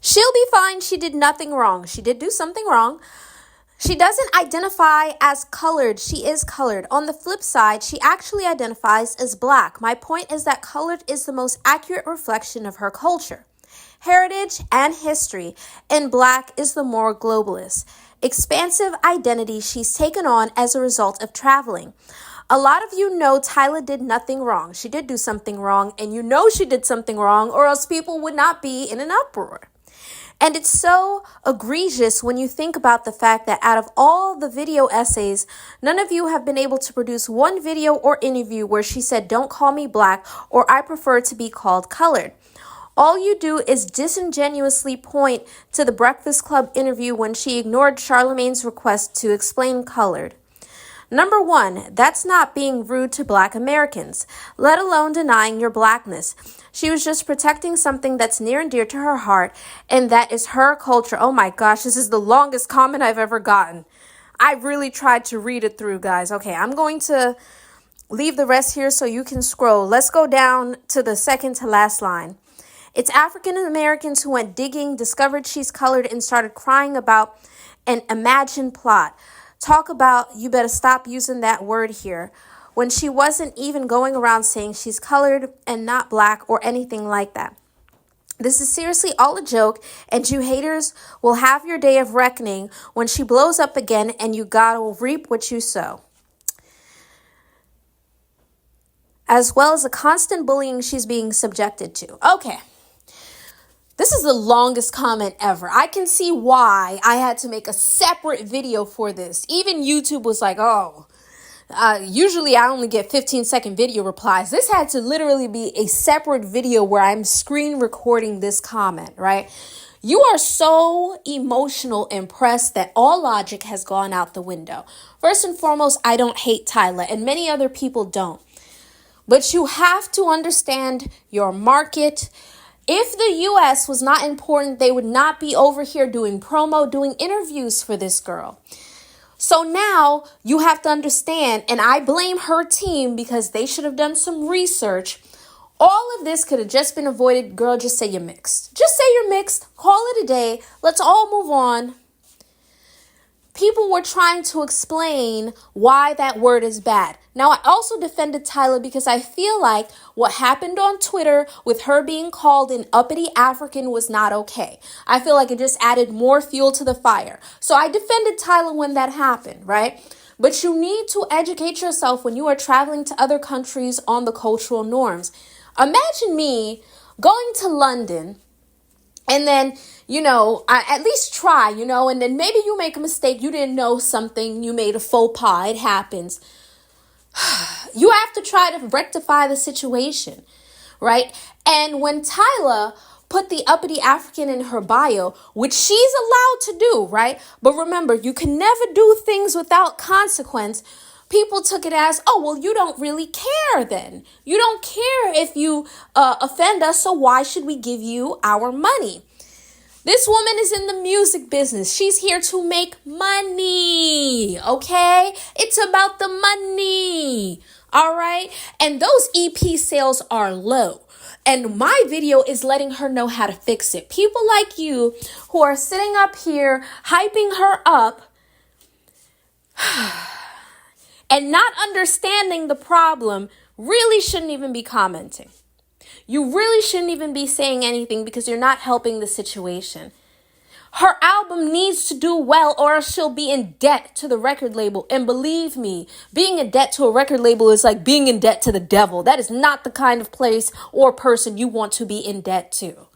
She'll be fine. She did nothing wrong. She did do something wrong. She doesn't identify as colored. She is colored. On the flip side, she actually identifies as black. My point is that colored is the most accurate reflection of her culture, heritage, and history, and black is the more globalist, expansive identity she's taken on as a result of traveling. A lot of you know Tyla did nothing wrong. She did do something wrong, and you know she did something wrong, or else people would not be in an uproar. And it's so egregious when you think about the fact that out of all the video essays, none of you have been able to produce one video or interview where she said, "Don't call me black," or "I prefer to be called colored." All you do is disingenuously point to the Breakfast Club interview when she ignored Charlamagne's request to explain colored. Number one, that's not being rude to Black Americans, let alone denying your blackness. She was just protecting something that's near and dear to her heart, and that is her culture. Oh my gosh, this is the longest comment I've ever gotten. I really tried to read it through, guys. Okay, I'm going to leave the rest here so you can scroll. Let's go down to the second to last line. It's African Americans who went digging, discovered she's colored, and started crying about an imagined plot. Talk about, you better stop using that word here, when she wasn't even going around saying she's colored and not black or anything like that. This is seriously all a joke, and you haters will have your day of reckoning when she blows up again, and you gotta reap what you sow. As well as the constant bullying she's being subjected to. Okay. This is the longest comment ever. I can see why I had to make a separate video for this. Even YouTube was like, usually I only get 15-second video replies. This had to literally be a separate video where I'm screen recording this comment, right? You are so emotional and pressed that all logic has gone out the window. First and foremost, I don't hate Tyla, and many other people don't. But you have to understand your market. If the U.S. was not important, they would not be over here doing promo, doing interviews for this girl. So now you have to understand, and I blame her team because they should have done some research. All of this could have just been avoided. Girl, just say you're mixed. Just say you're mixed. Call it a day. Let's all move on. People were trying to explain why that word is bad. Now, I also defended Tyla because I feel like what happened on Twitter with her being called an uppity African was not okay. I feel like it just added more fuel to the fire. So I defended Tyla when that happened, right? But you need to educate yourself when you are traveling to other countries on the cultural norms. Imagine me going to London and then, I at least try, and then maybe you make a mistake. You didn't know something. You made a faux pas. It happens. You have to try to rectify the situation, right? And when Tyla put the uppity African in her bio, which she's allowed to do, right? But remember, you can never do things without consequence. People took it as, oh, well, you don't really care then. You don't care if you offend us, so why should we give you our money? This woman is in the music business. She's here to make money, okay? It's about the money, all right? And those EP sales are low. And my video is letting her know how to fix it. People like you who are sitting up here hyping her up and not understanding the problem really shouldn't even be commenting. You really shouldn't even be saying anything because you're not helping the situation. Her album needs to do well or else she'll be in debt to the record label. And believe me, being in debt to a record label is like being in debt to the devil. That is not the kind of place or person you want to be in debt to.